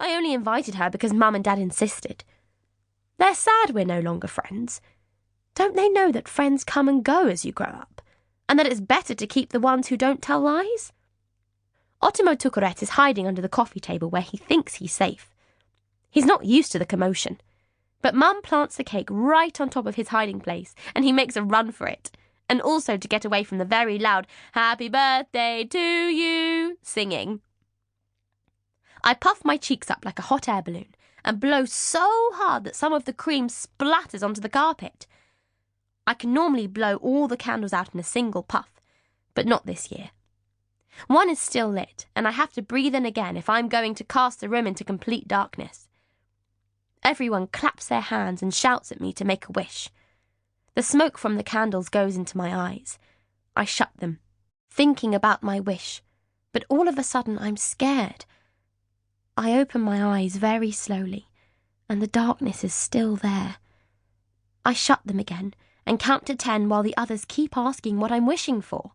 I only invited her because Mum and Dad insisted. They're sad we're no longer friends. Don't they know that friends come and go as you grow up, and that it's better to keep the ones who don't tell lies? Ottimo Tukuret is hiding under the coffee table where he thinks he's safe. He's not used to the commotion, but Mum plants the cake right on top of his hiding place, and he makes a run for it, and also to get away from the very loud "Happy birthday to you" singing. I puff my cheeks up like a hot air balloon and blow so hard that some of the cream splatters onto the carpet. I can normally blow all the candles out in a single puff, but not this year. One is still lit, and I have to breathe in again if I'm going to cast the room into complete darkness. Everyone claps their hands and shouts at me to make a wish. The smoke from the candles goes into my eyes. I shut them, thinking about my wish, but all of a sudden I'm scared. I open my eyes very slowly, and the darkness is still there. I shut them again and count to 10 while the others keep asking what I'm wishing for.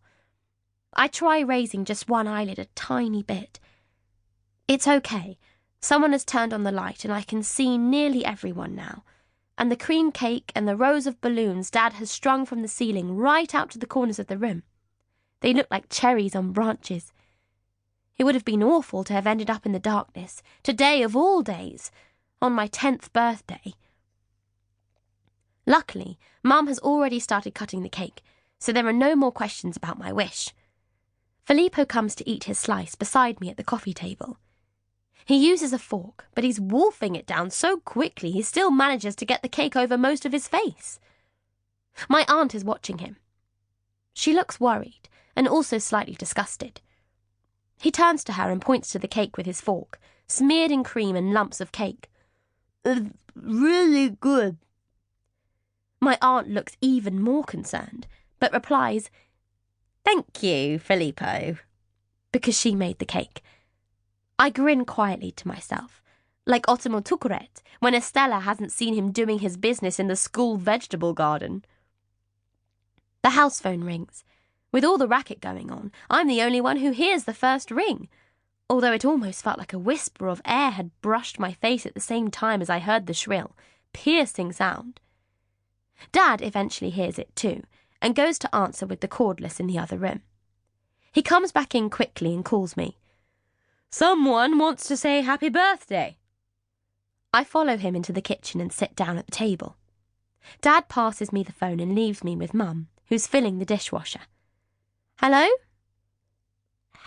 I try raising just one eyelid a tiny bit. It's okay. Someone has turned on the light and I can see nearly everyone now, and the cream cake and the rows of balloons Dad has strung from the ceiling right out to the corners of the room. They look like cherries on branches. It would have been awful to have ended up in the darkness, today of all days, on my 10th birthday. Luckily, Mum has already started cutting the cake, so there are no more questions about my wish. Filippo comes to eat his slice beside me at the coffee table. He uses a fork, but he's wolfing it down so quickly he still manages to get the cake over most of his face. My aunt is watching him. She looks worried and also slightly disgusted. He turns to her and points to the cake with his fork, smeared in cream and lumps of cake. "It's really good." My aunt looks even more concerned, but replies, "Thank you, Filippo," because she made the cake. I grin quietly to myself, like Ottimo Tukuret when Estella hasn't seen him doing his business in the school vegetable garden. The house phone rings. With all the racket going on, I'm the only one who hears the first ring, although it almost felt like a whisper of air had brushed my face at the same time as I heard the shrill, piercing sound. Dad eventually hears it too, and goes to answer with the cordless in the other room. He comes back in quickly and calls me. "Someone wants to say happy birthday." I follow him into the kitchen and sit down at the table. Dad passes me the phone and leaves me with Mum, who's filling the dishwasher. "Hello?"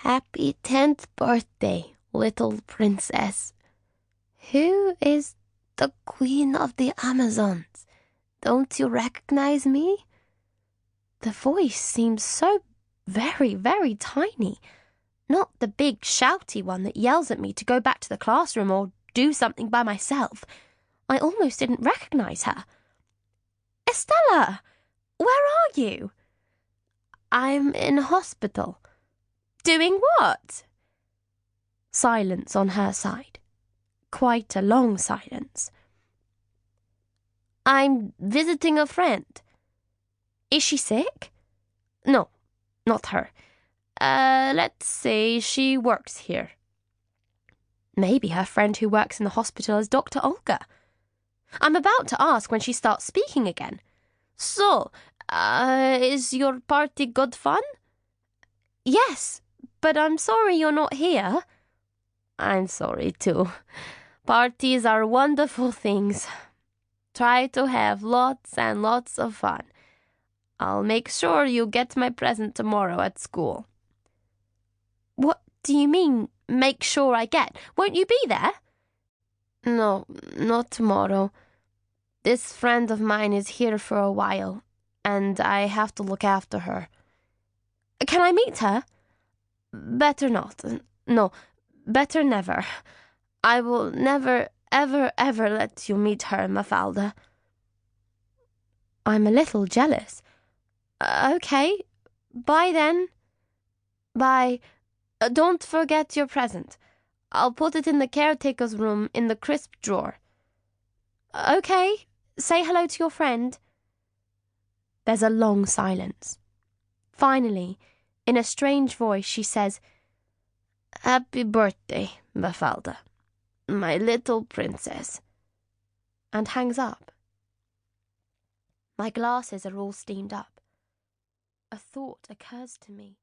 "Happy 10th birthday, little princess. Who is the Queen of the Amazons? Don't you recognize me?" The voice seems so very, very tiny. Not the big, shouty one that yells at me to go back to the classroom or do something by myself. I almost didn't recognize her. "Estella, where are you?" "I'm in hospital." "Doing what?" Silence on her side. Quite a long silence. "I'm visiting a friend." "Is she sick?" "No, not her. Let's say she works here." Maybe her friend who works in the hospital is Dr. Olga. I'm about to ask when she starts speaking again. "So, is your party good fun?" "Yes, but I'm sorry you're not here." "I'm sorry too. Parties are wonderful things. Try to have lots and lots of fun. I'll make sure you get my present tomorrow at school." "What do you mean, make sure I get? Won't you be there?" "No, not tomorrow. This friend of mine is here for a while, and I have to look after her." "Can I meet her?" "Better not. No, better never. I will never, ever, ever let you meet her, Mafalda." I'm a little jealous. "Okay, bye then." "Bye. Don't forget your present. I'll put it in the caretaker's room in the crisp drawer." "Okay, say hello to your friend." There's a long silence. Finally, in a strange voice, she says, "Happy birthday, Mafalda. my little princess," and hangs up. My glasses are all steamed up. A thought occurs to me.